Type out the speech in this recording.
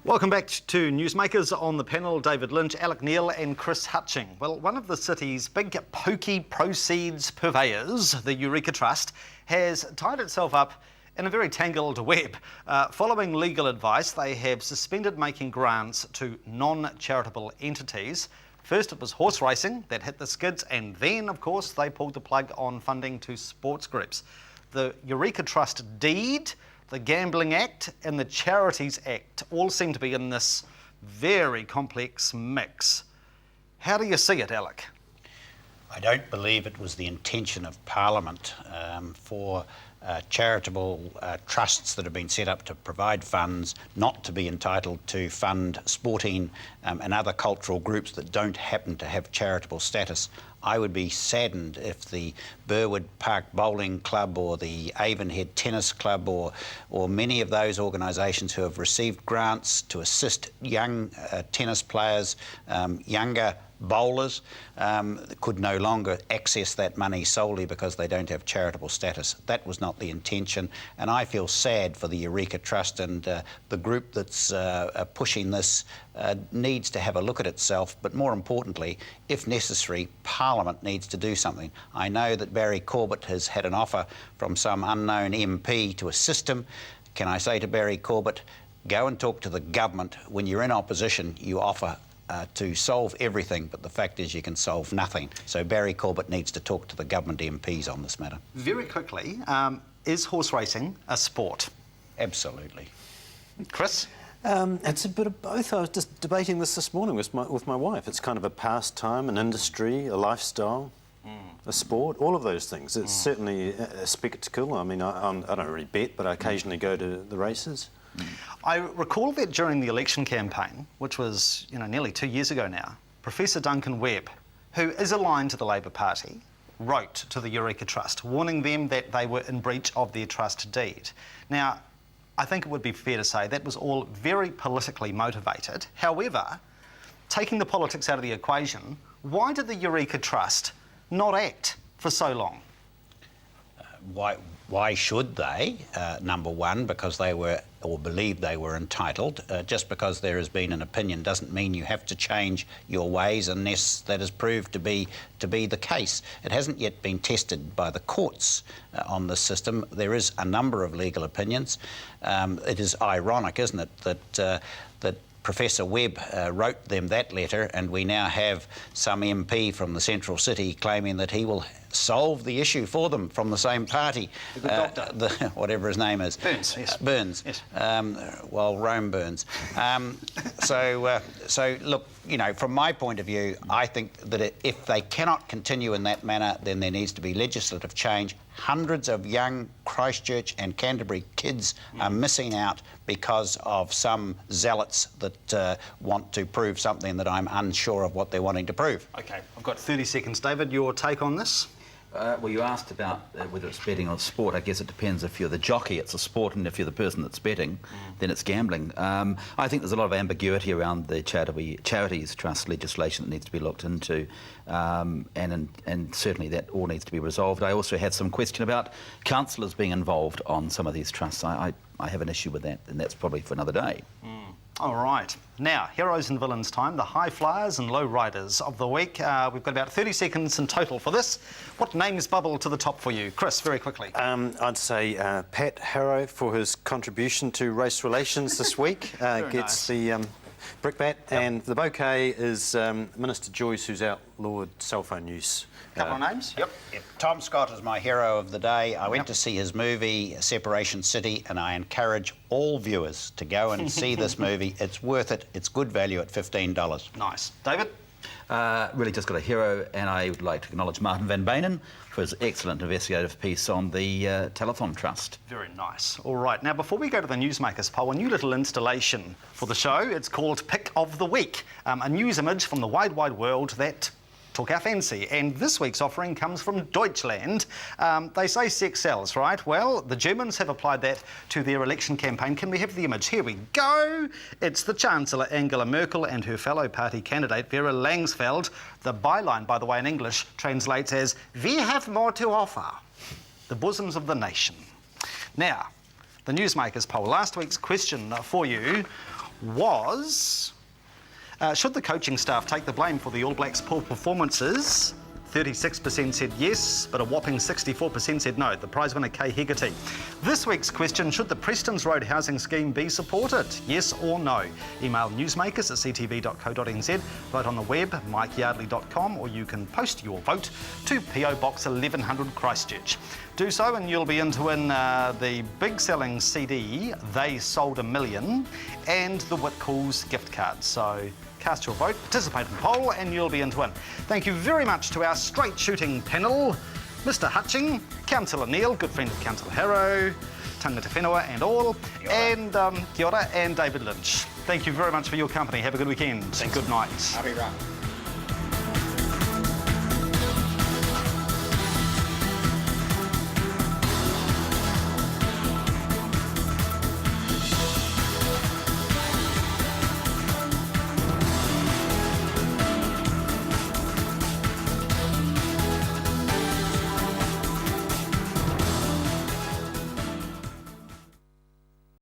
Welcome back to NewsMakers. On the panel, David Lynch, Alec and Chris Hutching. Well, one of the city's big pokey proceeds purveyors, the Eureka Trust, has tied itself up in a very tangled web. Following legal advice, they have suspended making grants to non-charitable entities. First it was horse racing that hit the skids, and then, of course, they pulled the plug on funding to sports groups. The Eureka Trust deed, the Gambling Act and the Charities Act all seem to be in this very complex mix. How do you see it, Alec? I don't believe it was the intention of Parliament for charitable trusts that have been set up to provide funds not to be entitled to fund sporting and other cultural groups that don't happen to have charitable status. I would be saddened if the Burwood Park Bowling Club or the Avonhead Tennis Club or many of those organisations who have received grants to assist young tennis players, younger bowlers, could no longer access that money solely because they don't have charitable status. That was not the intention, and I feel sad for the Eureka Trust, and the group that's pushing this needs to have a look at itself, but more importantly, if necessary, Parliament needs to do something. I know that Barry Corbett has had an offer from some unknown MP to assist him. Can I say to Barry Corbett, go and talk to the government. When you're in opposition, you offer to solve everything, but the fact is you can solve nothing. So Barry Corbett needs to talk to the government MPs on this matter. Very quickly, is horse racing a sport? Absolutely. Chris? It's a bit of both. I was just debating this morning with my wife. It's kind of a pastime, an industry, a lifestyle, a sport, all of those things. It's certainly a spectacle. I mean, I don't really bet, but I occasionally go to the races. I recall that during the election campaign, which was nearly 2 years ago now, Professor Duncan Webb, who is aligned to the Labour Party, wrote to the Eureka Trust, warning them that they were in breach of their trust deed. Now, I think it would be fair to say that was all very politically motivated. However, taking the politics out of the equation, why did the Eureka Trust not act for so long? Why should they? Number one, because they were or believed they were entitled. Just because there has been an opinion doesn't mean you have to change your ways unless that is proved to be the case. It hasn't yet been tested by the courts on this system. There is a number of legal opinions. It is ironic, isn't it, that Professor Webb wrote them that letter, and we now have some MP from the central city claiming that he will solve the issue for them from the same party. The good doctor. Whatever his name is. Burns, yes. Burns. Yes. Well, Rome burns. So look, from my point of view, I think that if they cannot continue in that manner, then there needs to be legislative change. Hundreds of young Christchurch and Canterbury kids are missing out because of some zealots that want to prove something that I'm unsure of what they're wanting to prove. OK, I've got 30 seconds. David, your take on this? Well, you asked about whether it's betting or sport. I guess it depends. If you're the jockey, it's a sport, and if you're the person that's betting, then it's gambling. I think there's a lot of ambiguity around the Charities Trust legislation that needs to be looked into, and certainly that all needs to be resolved. I also had some question about councillors being involved on some of these trusts. I have an issue with that, and that's probably for another day. All right. Now, heroes and villains time, the high flyers and low riders of the week. We've got about 30 seconds in total for this. What names bubble to the top for you? Chris, very quickly. I'd say Pat Harrow for his contribution to race relations this week. Gets the brickbat, and the bouquet is Minister Joyce, who's outlawed cell phone use. Couple of names? Yep. Tom Scott is my hero of the day. I went to see his movie, Separation City, and I encourage all viewers to go and see this movie. It's worth it. It's good value at $15. Nice. David? Really just got a hero, and I would like to acknowledge Martin van Benen for his excellent investigative piece on the Telethon Trust. Very nice. All right. Now, before we go to the NewsMakers poll, a new little installation for the show. It's called Pick of the Week, a news image from the wide, wide world that took our fancy. And this week's offering comes from Deutschland. They say sex sells, right? Well, the Germans have applied that to their election campaign. Can we have the image? Here we go. It's the Chancellor Angela Merkel and her fellow party candidate Vera Langsfeld. The byline, by the way, in English translates as, "We have more to offer." The bosoms of the nation. Now, the NewsMakers poll. Last week's question for you was... should the coaching staff take the blame for the All Blacks' poor performances? 36% said yes, but a whopping 64% said no. The prize winner, Kay Hegarty. This week's question, should the Prestons Road housing scheme be supported? Yes or no? Email newsmakers@ctv.co.nz, vote on the web, mikeyardley.com, or you can post your vote to PO Box 1100 Christchurch. Do so and you'll be in to win the big selling CD, They Sold a Million, and the Whitcoulls gift card. So cast your vote, participate in the poll, and you'll be in to win. Thank you very much to our straight shooting panel, Mr. Hutching, Councillor Neil, good friend of Councillor Harrow, Tangata Whenua and all, and Kia ora, and David Lynch. Thank you very much for your company. Have a good weekend. Good night. Happy run.